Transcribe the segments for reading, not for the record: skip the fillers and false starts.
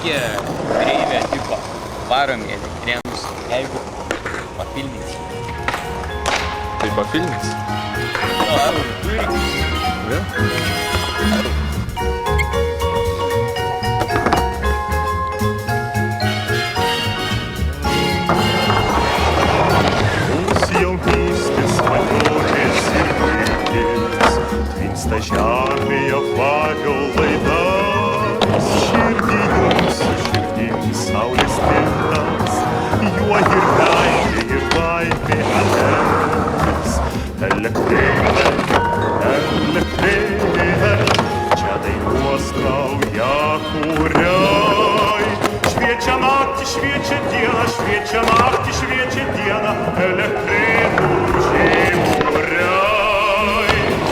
Taigi, kreivė tipo, varom į elektrėnus, jeigu papildysi. Tai papildys? Ar turi? Vėl? Jaunystės svajonės ir viltis tvinsta žemėje vario laidas. Širdį jums, širdims saulės spintas, juo ir meilė ir laimė alertas. Elektrėnai, elektrėnai, čia dainuos naujakuriai. Šviečia naktį, šviečia dieną, šviečia naktį, šviečia dieną, elektrėnų žiburiai.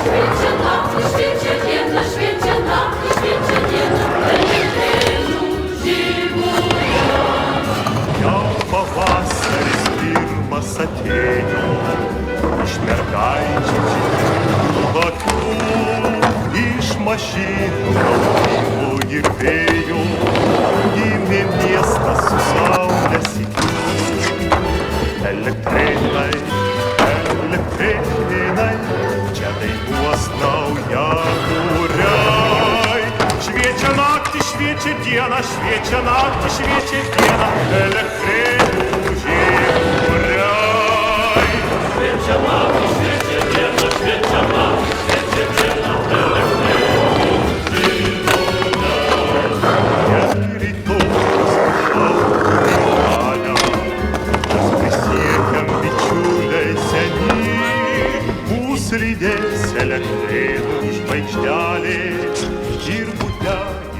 Šviečia naktį, šviečia dieną, šviečia naktį, šviečia dieną, elektrėnų žiburiai. Jau pavasaris pirmas atėjo, iš mergaičių žydrų akių, iš mašinų kalbų ir vėjų, gimė miestas su saulės įkiu. Elektrėnai, elektrėnai, čia dainuos naujakuriai. Šviečia naktį, šviečia dieną, šviečia naktį, šviečia dieną, elektrėnų žiburiai. Šviečia naktį, šviečia dieną, šviečia naktį, šviečia dieną, elektrėnų žiburiai. Ir rytojus šaukia mane, mes prisiekiam bičiuliai seni, mūsų lydės elektrėnų žvaigždelė ir būtelė.